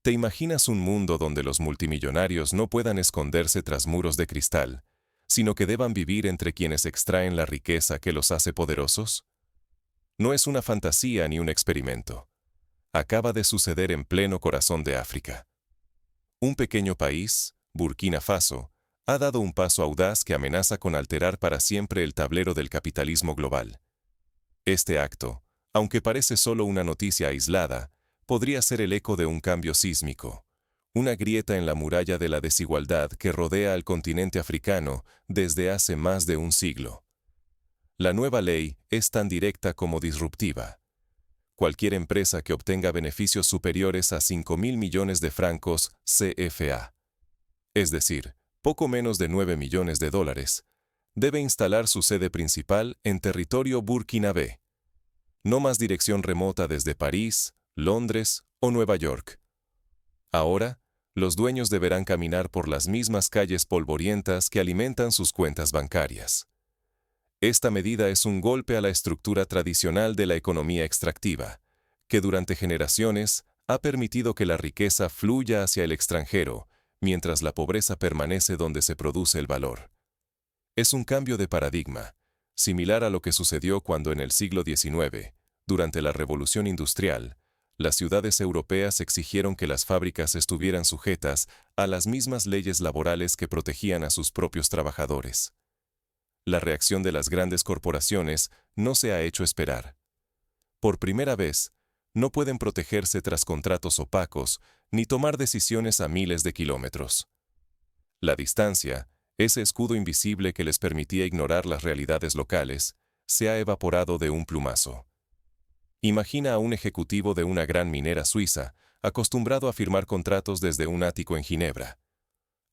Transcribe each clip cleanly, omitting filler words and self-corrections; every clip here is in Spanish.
¿Te imaginas un mundo donde los multimillonarios no puedan esconderse tras muros de cristal, sino que deban vivir entre quienes extraen la riqueza que los hace poderosos? No es una fantasía ni un experimento. Acaba de suceder en pleno corazón de África. Un pequeño país, Burkina Faso, ha dado un paso audaz que amenaza con alterar para siempre el tablero del capitalismo global. Este acto, aunque parece solo una noticia aislada, podría ser el eco de un cambio sísmico, una grieta en la muralla de la desigualdad que rodea al continente africano desde hace más de un siglo. La nueva ley es tan directa como disruptiva. Cualquier empresa que obtenga beneficios superiores a 5.000 millones de francos CFA, es decir, poco menos de 9 millones de dólares, debe instalar su sede principal en territorio burkinabé. No más dirección remota desde París, Londres o Nueva York. Ahora, los dueños deberán caminar por las mismas calles polvorientas que alimentan sus cuentas bancarias. Esta medida es un golpe a la estructura tradicional de la economía extractiva, que durante generaciones ha permitido que la riqueza fluya hacia el extranjero, mientras la pobreza permanece donde se produce el valor. Es un cambio de paradigma, similar a lo que sucedió cuando en el siglo XIX, durante la Revolución Industrial, las ciudades europeas exigieron que las fábricas estuvieran sujetas a las mismas leyes laborales que protegían a sus propios trabajadores. La reacción de las grandes corporaciones no se ha hecho esperar. Por primera vez, no pueden protegerse tras contratos opacos ni tomar decisiones a miles de kilómetros. La distancia, ese escudo invisible que les permitía ignorar las realidades locales, se ha evaporado de un plumazo. Imagina a un ejecutivo de una gran minera suiza, acostumbrado a firmar contratos desde un ático en Ginebra.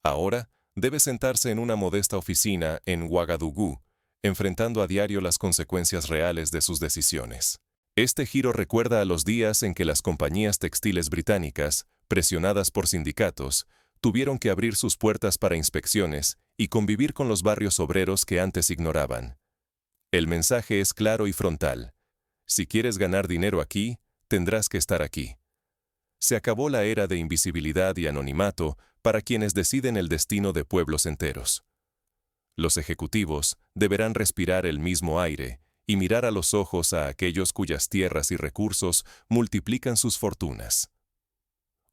Ahora, debe sentarse en una modesta oficina en Ouagadougou, enfrentando a diario las consecuencias reales de sus decisiones. Este giro recuerda a los días en que las compañías textiles británicas, presionadas por sindicatos, tuvieron que abrir sus puertas para inspecciones y convivir con los barrios obreros que antes ignoraban. El mensaje es claro y frontal. Si quieres ganar dinero aquí, tendrás que estar aquí. Se acabó la era de invisibilidad y anonimato para quienes deciden el destino de pueblos enteros. Los ejecutivos deberán respirar el mismo aire y mirar a los ojos a aquellos cuyas tierras y recursos multiplican sus fortunas.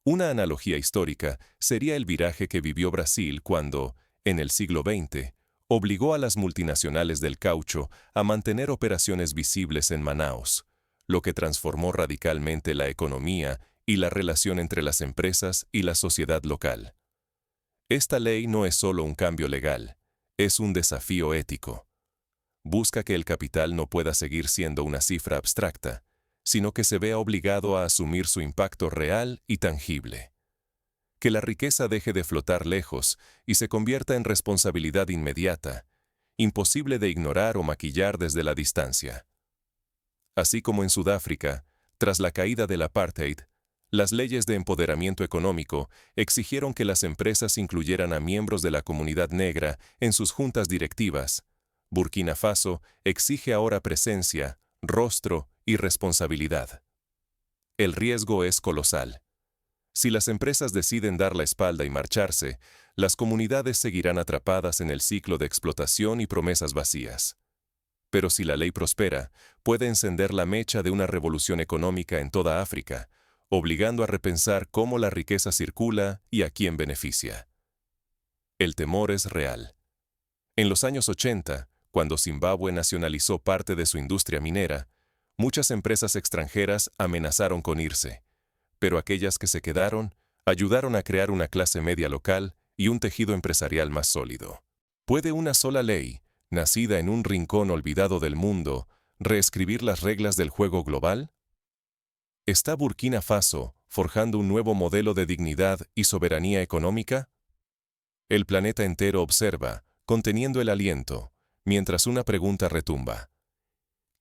Una analogía histórica sería el viraje que vivió Brasil cuando, en el siglo XX, obligó a las multinacionales del caucho a mantener operaciones visibles en Manaos, lo que transformó radicalmente la economía y la relación entre las empresas y la sociedad local. Esta ley no es solo un cambio legal, es un desafío ético. Busca que el capital no pueda seguir siendo una cifra abstracta, sino que se vea obligado a asumir su impacto real y tangible. Que la riqueza deje de flotar lejos y se convierta en responsabilidad inmediata, imposible de ignorar o maquillar desde la distancia. Así como en Sudáfrica, tras la caída del apartheid, las leyes de empoderamiento económico exigieron que las empresas incluyeran a miembros de la comunidad negra en sus juntas directivas. Burkina Faso exige ahora presencia, rostro y responsabilidad. El riesgo es colosal. Si las empresas deciden dar la espalda y marcharse, las comunidades seguirán atrapadas en el ciclo de explotación y promesas vacías. Pero si la ley prospera, puede encender la mecha de una revolución económica en toda África, obligando a repensar cómo la riqueza circula y a quién beneficia. El temor es real. En los años 80, cuando Zimbabue nacionalizó parte de su industria minera, muchas empresas extranjeras amenazaron con irse, pero aquellas que se quedaron ayudaron a crear una clase media local y un tejido empresarial más sólido. ¿Puede una sola ley, nacida en un rincón olvidado del mundo, reescribir las reglas del juego global? ¿Está Burkina Faso forjando un nuevo modelo de dignidad y soberanía económica? El planeta entero observa, conteniendo el aliento, mientras una pregunta retumba.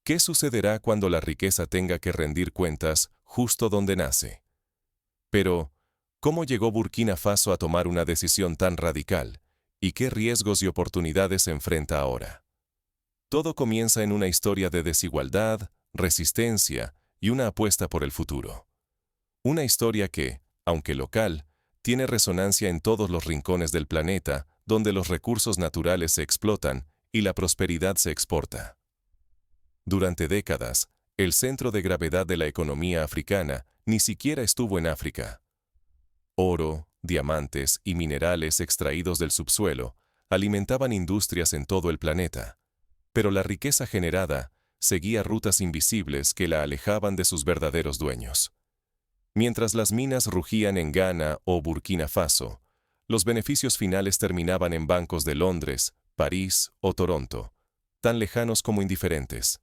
¿Qué sucederá cuando la riqueza tenga que rendir cuentas justo donde nace? Pero, ¿cómo llegó Burkina Faso a tomar una decisión tan radical? ¿Y qué riesgos y oportunidades se enfrenta ahora? Todo comienza en una historia de desigualdad, resistencia y una apuesta por el futuro. Una historia que, aunque local, tiene resonancia en todos los rincones del planeta, donde los recursos naturales se explotan y la prosperidad se exporta. Durante décadas, el centro de gravedad de la economía africana ni siquiera estuvo en África. Oro, diamantes y minerales extraídos del subsuelo alimentaban industrias en todo el planeta, pero la riqueza generada seguía rutas invisibles que la alejaban de sus verdaderos dueños. Mientras las minas rugían en Ghana o Burkina Faso, los beneficios finales terminaban en bancos de Londres, París o Toronto, tan lejanos como indiferentes.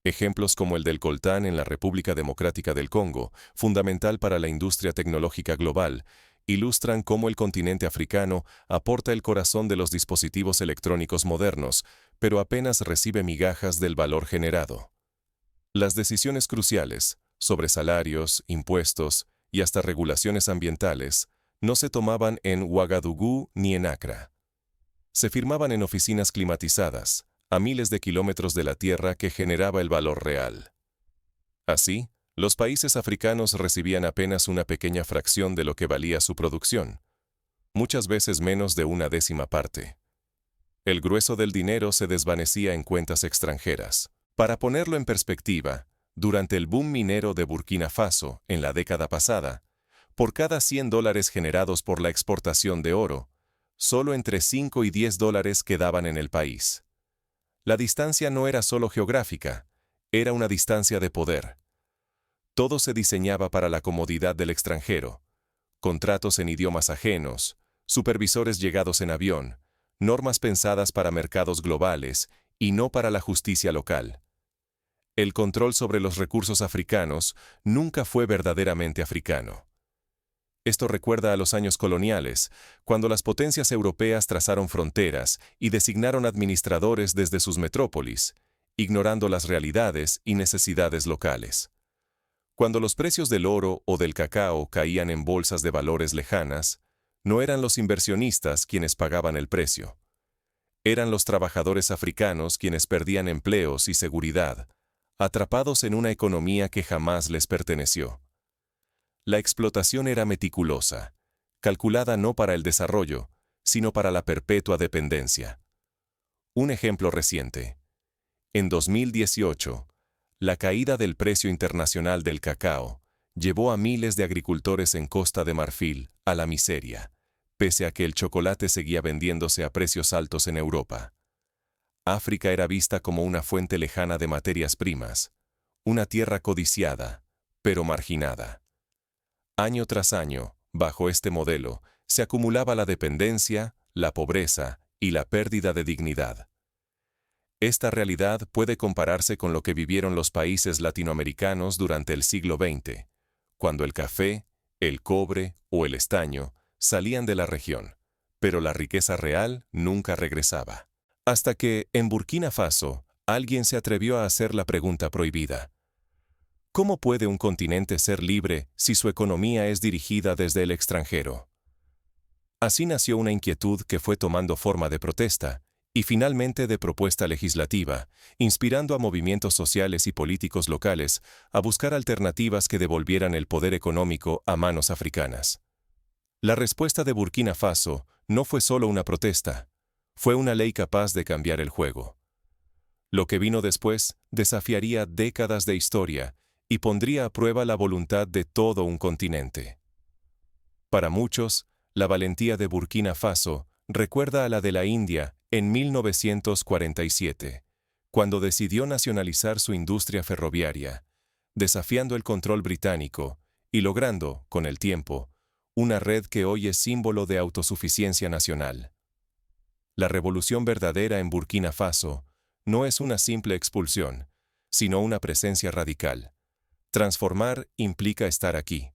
Ejemplos como el del coltán en la República Democrática del Congo, fundamental para la industria tecnológica global, ilustran cómo el continente africano aporta el corazón de los dispositivos electrónicos modernos, pero apenas recibe migajas del valor generado. Las decisiones cruciales, sobre salarios, impuestos y hasta regulaciones ambientales, no se tomaban en Ouagadougou ni en Accra. Se firmaban en oficinas climatizadas, a miles de kilómetros de la tierra que generaba el valor real. Así, los países africanos recibían apenas una pequeña fracción de lo que valía su producción, muchas veces menos de una décima parte. El grueso del dinero se desvanecía en cuentas extranjeras. Para ponerlo en perspectiva, durante el boom minero de Burkina Faso, en la década pasada, por cada $100 generados por la exportación de oro, solo entre 5 y $10 quedaban en el país. La distancia no era solo geográfica, era una distancia de poder. Todo se diseñaba para la comodidad del extranjero: contratos en idiomas ajenos, supervisores llegados en avión, normas pensadas para mercados globales y no para la justicia local. El control sobre los recursos africanos nunca fue verdaderamente africano. Esto recuerda a los años coloniales, cuando las potencias europeas trazaron fronteras y designaron administradores desde sus metrópolis, ignorando las realidades y necesidades locales. Cuando los precios del oro o del cacao caían en bolsas de valores lejanas, no eran los inversionistas quienes pagaban el precio. Eran los trabajadores africanos quienes perdían empleos y seguridad, atrapados en una economía que jamás les perteneció. La explotación era meticulosa, calculada no para el desarrollo, sino para la perpetua dependencia. Un ejemplo reciente. En 2018, la caída del precio internacional del cacao llevó a miles de agricultores en Costa de Marfil a la miseria, pese a que el chocolate seguía vendiéndose a precios altos en Europa. África era vista como una fuente lejana de materias primas, una tierra codiciada, pero marginada. Año tras año, bajo este modelo, se acumulaba la dependencia, la pobreza y la pérdida de dignidad. Esta realidad puede compararse con lo que vivieron los países latinoamericanos durante el siglo XX, cuando el café, el cobre o el estaño salían de la región, pero la riqueza real nunca regresaba. Hasta que, en Burkina Faso, alguien se atrevió a hacer la pregunta prohibida: ¿cómo puede un continente ser libre si su economía es dirigida desde el extranjero? Así nació una inquietud que fue tomando forma de protesta y finalmente de propuesta legislativa, inspirando a movimientos sociales y políticos locales a buscar alternativas que devolvieran el poder económico a manos africanas. La respuesta de Burkina Faso no fue solo una protesta, fue una ley capaz de cambiar el juego. Lo que vino después desafiaría décadas de historia y pondría a prueba la voluntad de todo un continente. Para muchos, la valentía de Burkina Faso recuerda a la de la India en 1947, cuando decidió nacionalizar su industria ferroviaria, desafiando el control británico y logrando, con el tiempo, una red que hoy es símbolo de autosuficiencia nacional. La revolución verdadera en Burkina Faso no es una simple expulsión, sino una presencia radical. Transformar implica estar aquí.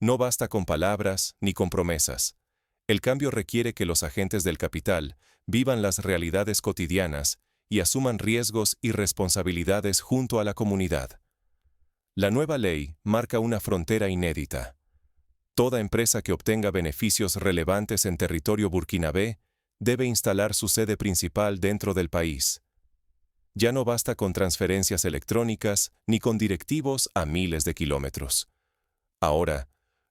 No basta con palabras ni con promesas. El cambio requiere que los agentes del capital vivan las realidades cotidianas y asuman riesgos y responsabilidades junto a la comunidad. La nueva ley marca una frontera inédita. Toda empresa que obtenga beneficios relevantes en territorio burkinabé debe instalar su sede principal dentro del país. Ya no basta con transferencias electrónicas ni con directivos a miles de kilómetros. Ahora,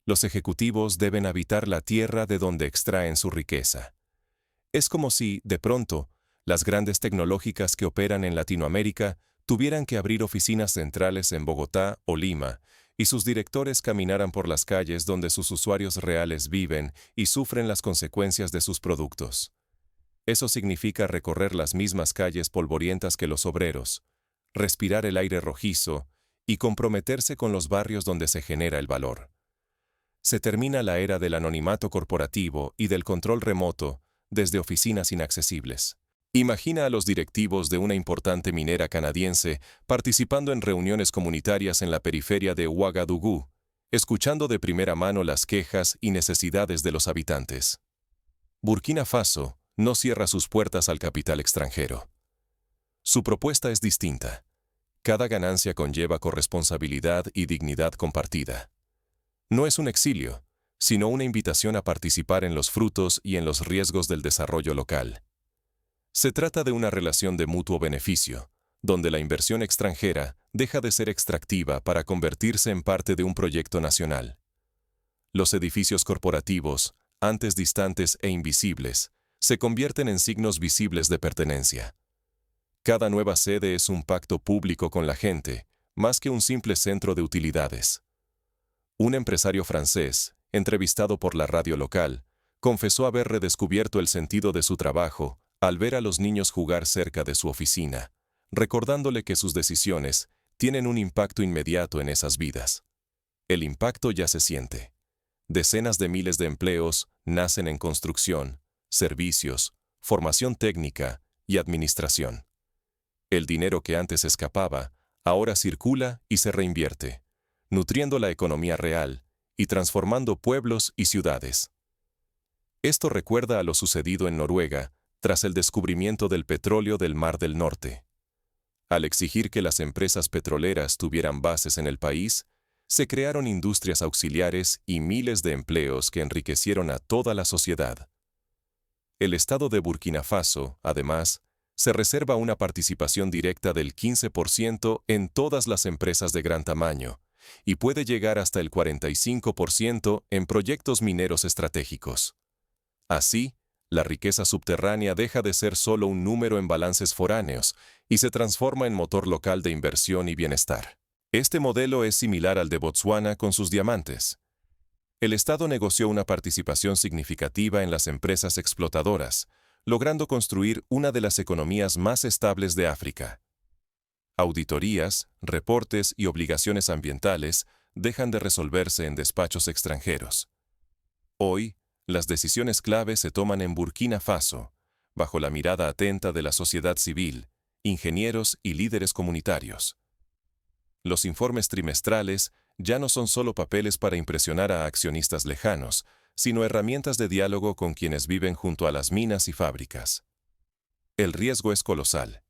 Los ejecutivos deben habitar la tierra de donde extraen su riqueza. Es como si, de pronto, las grandes tecnológicas que operan en Latinoamérica tuvieran que abrir oficinas centrales en Bogotá o Lima, y sus directores caminaran por las calles donde sus usuarios reales viven y sufren las consecuencias de sus productos. Eso significa recorrer las mismas calles polvorientas que los obreros, respirar el aire rojizo y comprometerse con los barrios donde se genera el valor. Se termina la era del anonimato corporativo y del control remoto desde oficinas inaccesibles. Imagina a los directivos de una importante minera canadiense participando en reuniones comunitarias en la periferia de Ouagadougou, escuchando de primera mano las quejas y necesidades de los habitantes. Burkina Faso no cierra sus puertas al capital extranjero. Su propuesta es distinta. Cada ganancia conlleva corresponsabilidad y dignidad compartida. No es un exilio, sino una invitación a participar en los frutos y en los riesgos del desarrollo local. Se trata de una relación de mutuo beneficio, donde la inversión extranjera deja de ser extractiva para convertirse en parte de un proyecto nacional. Los edificios corporativos, antes distantes e invisibles, se convierten en signos visibles de pertenencia. Cada nueva sede es un pacto público con la gente, más que un simple centro de utilidades. Un empresario francés, entrevistado por la radio local, confesó haber redescubierto el sentido de su trabajo al ver a los niños jugar cerca de su oficina, recordándole que sus decisiones tienen un impacto inmediato en esas vidas. El impacto ya se siente. Decenas de miles de empleos nacen en construcción, servicios, formación técnica y administración. El dinero que antes escapaba, ahora circula y se reinvierte, nutriendo la economía real y transformando pueblos y ciudades. Esto recuerda a lo sucedido en Noruega tras el descubrimiento del petróleo del Mar del Norte. Al exigir que las empresas petroleras tuvieran bases en el país, se crearon industrias auxiliares y miles de empleos que enriquecieron a toda la sociedad. El Estado de Burkina Faso, además, se reserva una participación directa del 15% en todas las empresas de gran tamaño y puede llegar hasta el 45% en proyectos mineros estratégicos. Así, la riqueza subterránea deja de ser solo un número en balances foráneos y se transforma en motor local de inversión y bienestar. Este modelo es similar al de Botsuana con sus diamantes. El Estado negoció una participación significativa en las empresas explotadoras, logrando construir una de las economías más estables de África. Auditorías, reportes y obligaciones ambientales dejan de resolverse en despachos extranjeros. Hoy, las decisiones clave se toman en Burkina Faso, bajo la mirada atenta de la sociedad civil, ingenieros y líderes comunitarios. Los informes trimestrales ya no son solo papeles para impresionar a accionistas lejanos, sino herramientas de diálogo con quienes viven junto a las minas y fábricas. El riesgo es colosal.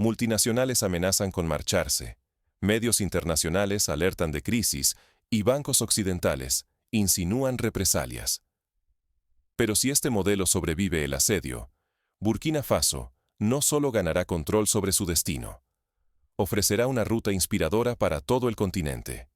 Multinacionales amenazan con marcharse, medios internacionales alertan de crisis y bancos occidentales insinúan represalias. Pero si este modelo sobrevive el asedio, Burkina Faso no solo ganará control sobre su destino, ofrecerá una ruta inspiradora para todo el continente.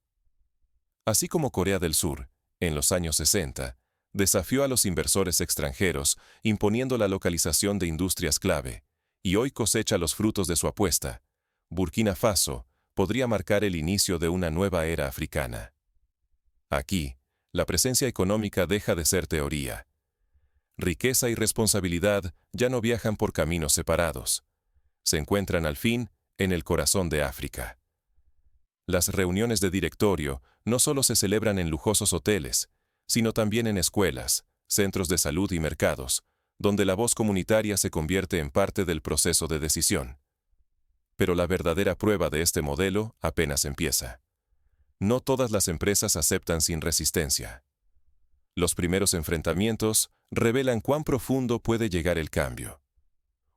Así como Corea del Sur, en los años 60, desafió a los inversores extranjeros imponiendo la localización de industrias clave, y hoy cosecha los frutos de su apuesta, Burkina Faso podría marcar el inicio de una nueva era africana. Aquí, la presencia económica deja de ser teoría. Riqueza y responsabilidad ya no viajan por caminos separados. Se encuentran al fin en el corazón de África. Las reuniones de directorio no solo se celebran en lujosos hoteles, sino también en escuelas, centros de salud y mercados, donde la voz comunitaria se convierte en parte del proceso de decisión. Pero la verdadera prueba de este modelo apenas empieza. No todas las empresas aceptan sin resistencia. Los primeros enfrentamientos revelan cuán profundo puede llegar el cambio.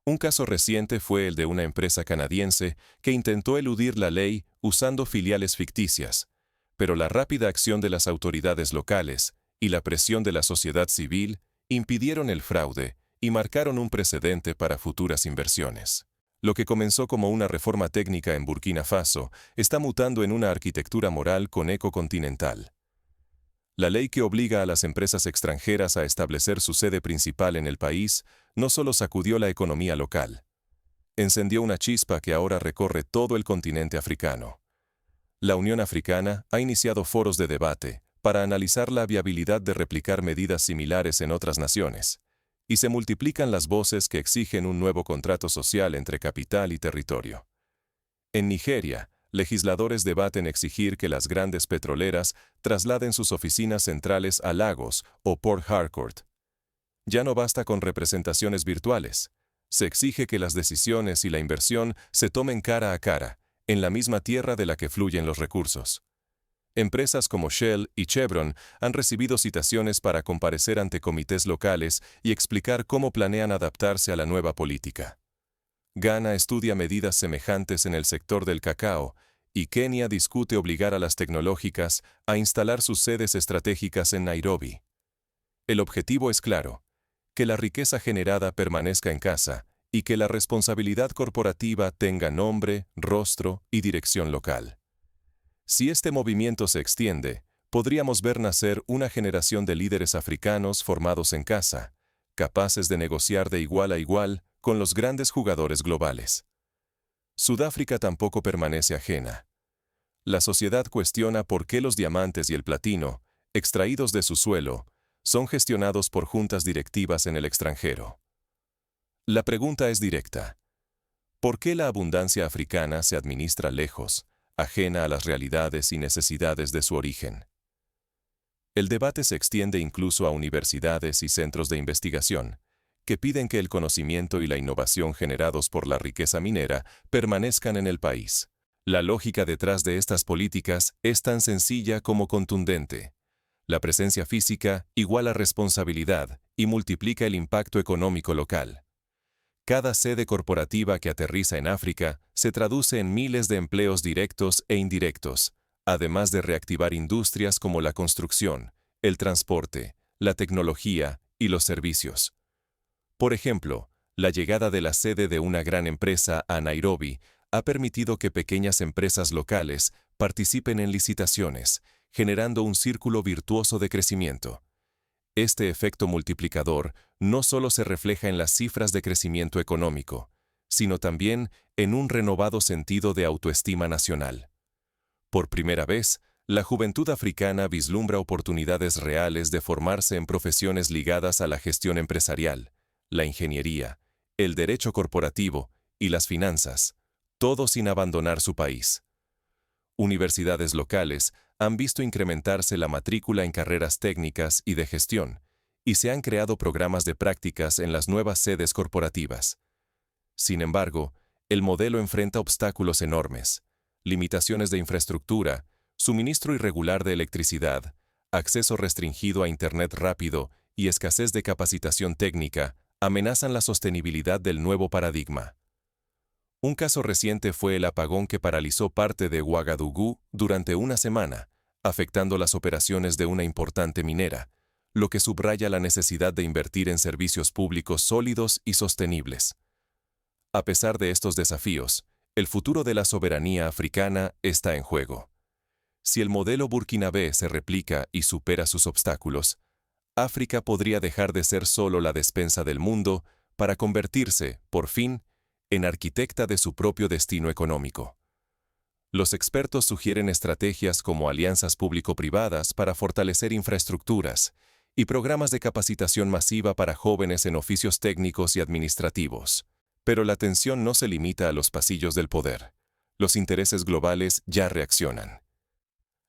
Un caso reciente fue el de una empresa canadiense que intentó eludir la ley usando filiales ficticias, pero la rápida acción de las autoridades locales y la presión de la sociedad civil impidieron el fraude y marcaron un precedente para futuras inversiones. Lo que comenzó como una reforma técnica en Burkina Faso está mutando en una arquitectura moral con eco continental. La ley que obliga a las empresas extranjeras a establecer su sede principal en el país no solo sacudió la economía local, encendió una chispa que ahora recorre todo el continente africano. La Unión Africana ha iniciado foros de debate para analizar la viabilidad de replicar medidas similares en otras naciones, y se multiplican las voces que exigen un nuevo contrato social entre capital y territorio. En Nigeria, legisladores debaten exigir que las grandes petroleras trasladen sus oficinas centrales a Lagos o Port Harcourt. Ya no basta con representaciones virtuales. Se exige que las decisiones y la inversión se tomen cara a cara, en la misma tierra de la que fluyen los recursos. Empresas como Shell y Chevron han recibido citaciones para comparecer ante comités locales y explicar cómo planean adaptarse a la nueva política. Ghana estudia medidas semejantes en el sector del cacao, y Kenia discute obligar a las tecnológicas a instalar sus sedes estratégicas en Nairobi. El objetivo es claro: que la riqueza generada permanezca en casa y que la responsabilidad corporativa tenga nombre, rostro y dirección local. Si este movimiento se extiende, podríamos ver nacer una generación de líderes africanos formados en casa, capaces de negociar de igual a igual con los grandes jugadores globales. Sudáfrica tampoco permanece ajena. La sociedad cuestiona por qué los diamantes y el platino, extraídos de su suelo, son gestionados por juntas directivas en el extranjero. La pregunta es directa: ¿por qué la abundancia africana se administra lejos, ajena a las realidades y necesidades de su origen? El debate se extiende incluso a universidades y centros de investigación, que piden que el conocimiento y la innovación generados por la riqueza minera permanezcan en el país. La lógica detrás de estas políticas es tan sencilla como contundente. La presencia física iguala responsabilidad y multiplica el impacto económico local. Cada sede corporativa que aterriza en África se traduce en miles de empleos directos e indirectos, además de reactivar industrias como la construcción, el transporte, la tecnología y los servicios. Por ejemplo, la llegada de la sede de una gran empresa a Nairobi ha permitido que pequeñas empresas locales participen en licitaciones, generando un círculo virtuoso de crecimiento. Este efecto multiplicador no solo se refleja en las cifras de crecimiento económico, sino también en un renovado sentido de autoestima nacional. Por primera vez, la juventud africana vislumbra oportunidades reales de formarse en profesiones ligadas a la gestión empresarial, la ingeniería, el derecho corporativo y las finanzas, todo sin abandonar su país. Universidades locales han visto incrementarse la matrícula en carreras técnicas y de gestión, y se han creado programas de prácticas en las nuevas sedes corporativas. Sin embargo, el modelo enfrenta obstáculos enormes: limitaciones de infraestructura, suministro irregular de electricidad, acceso restringido a Internet rápido y escasez de capacitación técnica amenazan la sostenibilidad del nuevo paradigma. Un caso reciente fue el apagón que paralizó parte de Ouagadougou durante una semana, afectando las operaciones de una importante minera, lo que subraya la necesidad de invertir en servicios públicos sólidos y sostenibles. A pesar de estos desafíos, el futuro de la soberanía africana está en juego. Si el modelo burkinabé se replica y supera sus obstáculos, África podría dejar de ser solo la despensa del mundo para convertirse, por fin, en arquitecta de su propio destino económico. Los expertos sugieren estrategias como alianzas público-privadas para fortalecer infraestructuras y programas de capacitación masiva para jóvenes en oficios técnicos y administrativos. Pero la tensión no se limita a los pasillos del poder. Los intereses globales ya reaccionan.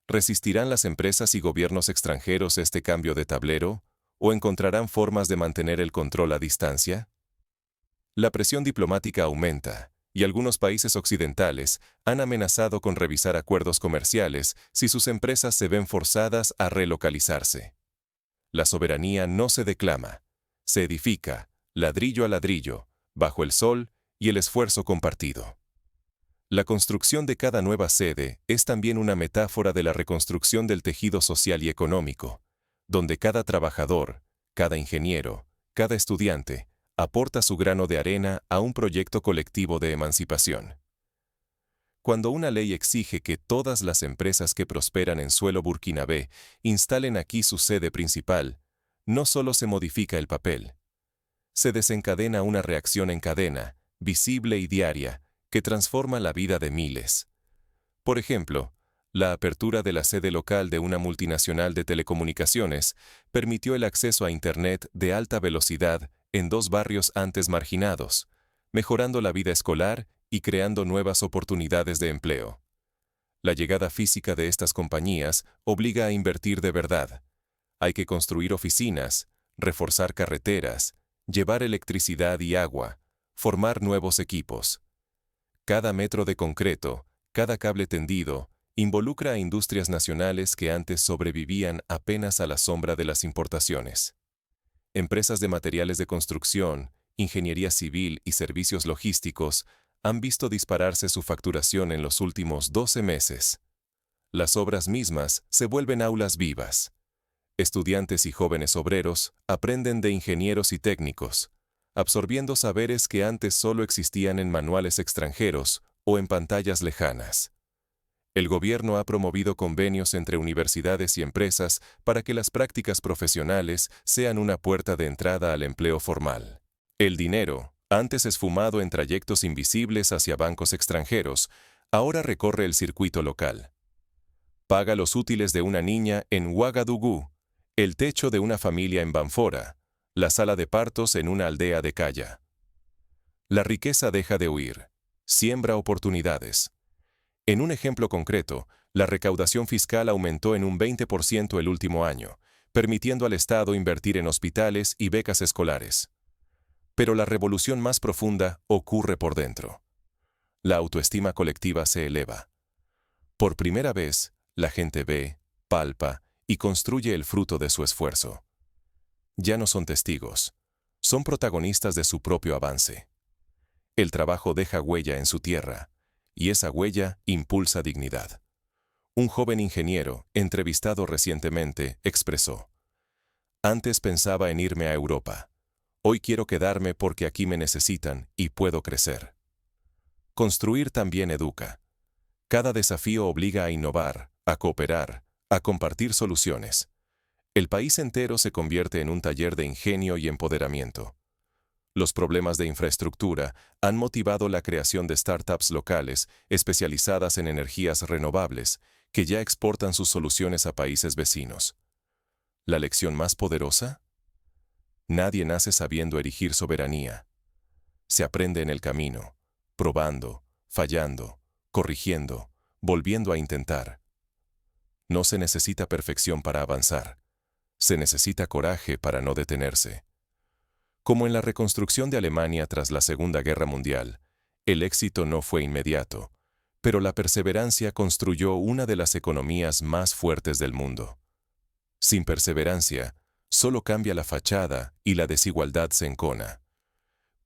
¿Resistirán las empresas y gobiernos extranjeros este cambio de tablero, o encontrarán formas de mantener el control a distancia? La presión diplomática aumenta, y algunos países occidentales han amenazado con revisar acuerdos comerciales si sus empresas se ven forzadas a relocalizarse. La soberanía no se declama, se edifica, ladrillo a ladrillo, bajo el sol y el esfuerzo compartido. La construcción de cada nueva sede es también una metáfora de la reconstrucción del tejido social y económico, donde cada trabajador, cada ingeniero, cada estudiante, aporta su grano de arena a un proyecto colectivo de emancipación. Cuando una ley exige que todas las empresas que prosperan en suelo burkinabé instalen aquí su sede principal, no solo se modifica el papel, se desencadena una reacción en cadena, visible y diaria, que transforma la vida de miles. Por ejemplo, la apertura de la sede local de una multinacional de telecomunicaciones permitió el acceso a Internet de alta velocidad en 2 barrios antes marginados, mejorando la vida escolar y creando nuevas oportunidades de empleo. La llegada física de estas compañías obliga a invertir de verdad. Hay que construir oficinas, reforzar carreteras, llevar electricidad y agua, formar nuevos equipos. Cada metro de concreto, cada cable tendido, involucra a industrias nacionales que antes sobrevivían apenas a la sombra de las importaciones. Empresas de materiales de construcción, ingeniería civil y servicios logísticos han visto dispararse su facturación en los últimos 12 meses. Las obras mismas se vuelven aulas vivas. Estudiantes y jóvenes obreros aprenden de ingenieros y técnicos, absorbiendo saberes que antes solo existían en manuales extranjeros o en pantallas lejanas. El gobierno ha promovido convenios entre universidades y empresas para que las prácticas profesionales sean una puerta de entrada al empleo formal. El dinero, antes esfumado en trayectos invisibles hacia bancos extranjeros, ahora recorre el circuito local. Paga los útiles de una niña en Ouagadougou, el techo de una familia en Banfora, la sala de partos en una aldea de Calla. La riqueza deja de huir, siembra oportunidades. En un ejemplo concreto, la recaudación fiscal aumentó en un 20% el último año, permitiendo al Estado invertir en hospitales y becas escolares. Pero la revolución más profunda ocurre por dentro. La autoestima colectiva se eleva. Por primera vez, la gente ve, palpa y construye el fruto de su esfuerzo. Ya no son testigos, son protagonistas de su propio avance. El trabajo deja huella en su tierra, y esa huella impulsa dignidad. Un joven ingeniero, entrevistado recientemente, expresó: «Antes pensaba en irme a Europa. Hoy quiero quedarme porque aquí me necesitan y puedo crecer». Construir también educa. Cada desafío obliga a innovar, a cooperar, a compartir soluciones. El país entero se convierte en un taller de ingenio y empoderamiento. Los problemas de infraestructura han motivado la creación de startups locales especializadas en energías renovables que ya exportan sus soluciones a países vecinos. ¿La lección más poderosa? Nadie nace sabiendo erigir soberanía. Se aprende en el camino, probando, fallando, corrigiendo, volviendo a intentar. No se necesita perfección para avanzar. Se necesita coraje para no detenerse. Como en la reconstrucción de Alemania tras la Segunda Guerra Mundial, el éxito no fue inmediato, pero la perseverancia construyó una de las economías más fuertes del mundo. Sin perseverancia, solo cambia la fachada y la desigualdad se encona.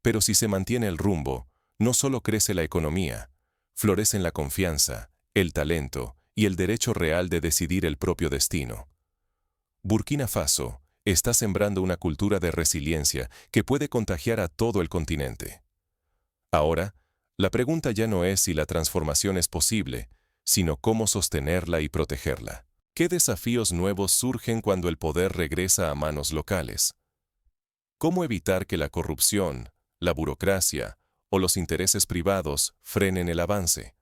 Pero si se mantiene el rumbo, no solo crece la economía, florecen la confianza, el talento y el derecho real de decidir el propio destino. Burkina Faso está sembrando una cultura de resiliencia que puede contagiar a todo el continente. Ahora, la pregunta ya no es si la transformación es posible, sino cómo sostenerla y protegerla. ¿Qué desafíos nuevos surgen cuando el poder regresa a manos locales? ¿Cómo evitar que la corrupción, la burocracia o los intereses privados frenen el avance?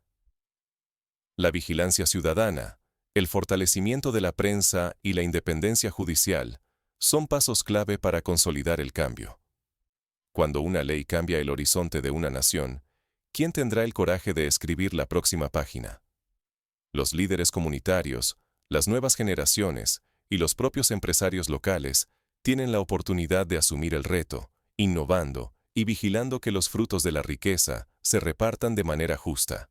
La vigilancia ciudadana, el fortalecimiento de la prensa y la independencia judicial son pasos clave para consolidar el cambio. Cuando una ley cambia el horizonte de una nación, ¿quién tendrá el coraje de escribir la próxima página? Los líderes comunitarios, las nuevas generaciones y los propios empresarios locales tienen la oportunidad de asumir el reto, innovando y vigilando que los frutos de la riqueza se repartan de manera justa.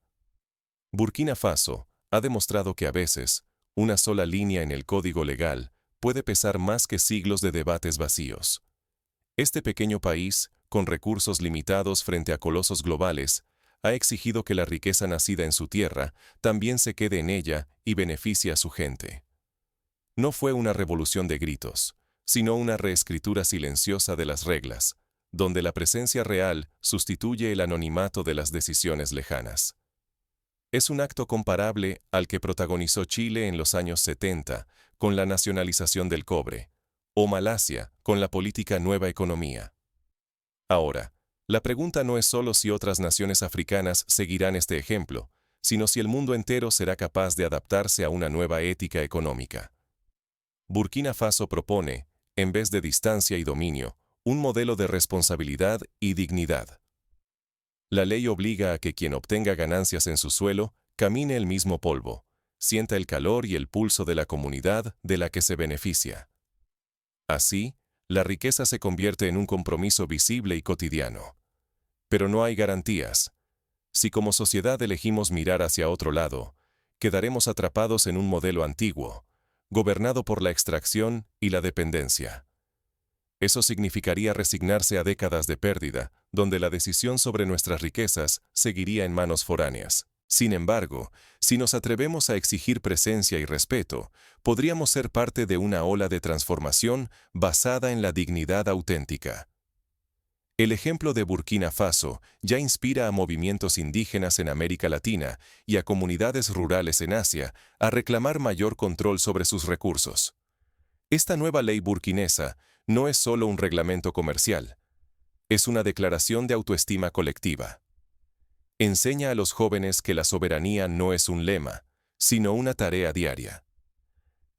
Burkina Faso ha demostrado que a veces, una sola línea en el código legal puede pesar más que siglos de debates vacíos. Este pequeño país, con recursos limitados frente a colosos globales, ha exigido que la riqueza nacida en su tierra también se quede en ella y beneficie a su gente. No fue una revolución de gritos, sino una reescritura silenciosa de las reglas, donde la presencia real sustituye el anonimato de las decisiones lejanas. Es un acto comparable al que protagonizó Chile en los años 70, con la nacionalización del cobre, o Malasia, con la política Nueva Economía. Ahora, la pregunta no es solo si otras naciones africanas seguirán este ejemplo, sino si el mundo entero será capaz de adaptarse a una nueva ética económica. Burkina Faso propone, en vez de distancia y dominio, un modelo de responsabilidad y dignidad. La ley obliga a que quien obtenga ganancias en su suelo camine el mismo polvo, sienta el calor y el pulso de la comunidad de la que se beneficia. Así, la riqueza se convierte en un compromiso visible y cotidiano. Pero no hay garantías. Si como sociedad elegimos mirar hacia otro lado, quedaremos atrapados en un modelo antiguo, gobernado por la extracción y la dependencia. Eso significaría resignarse a décadas de pérdida, donde la decisión sobre nuestras riquezas seguiría en manos foráneas. Sin embargo, si nos atrevemos a exigir presencia y respeto, podríamos ser parte de una ola de transformación basada en la dignidad auténtica. El ejemplo de Burkina Faso ya inspira a movimientos indígenas en América Latina y a comunidades rurales en Asia a reclamar mayor control sobre sus recursos. Esta nueva ley burkinesa no es solo un reglamento comercial, es una declaración de autoestima colectiva. Enseña a los jóvenes que la soberanía no es un lema, sino una tarea diaria.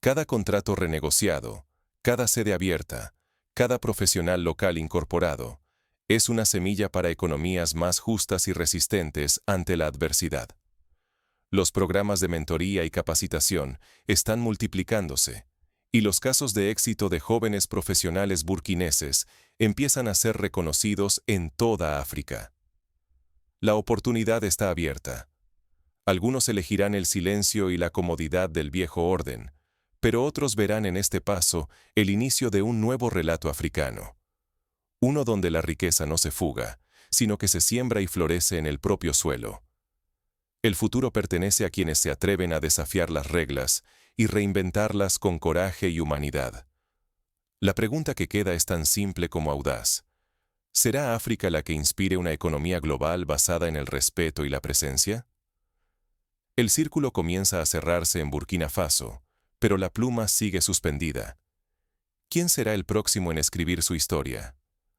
Cada contrato renegociado, cada sede abierta, cada profesional local incorporado, es una semilla para economías más justas y resistentes ante la adversidad. Los programas de mentoría y capacitación están multiplicándose, y los casos de éxito de jóvenes profesionales burkineses empiezan a ser reconocidos en toda África. La oportunidad está abierta. Algunos elegirán el silencio y la comodidad del viejo orden, pero otros verán en este paso el inicio de un nuevo relato africano. Uno donde la riqueza no se fuga, sino que se siembra y florece en el propio suelo. El futuro pertenece a quienes se atreven a desafiar las reglas y reinventarlas con coraje y humanidad. La pregunta que queda es tan simple como audaz. ¿Será África la que inspire una economía global basada en el respeto y la presencia? El círculo comienza a cerrarse en Burkina Faso, pero la pluma sigue suspendida. ¿Quién será el próximo en escribir su historia?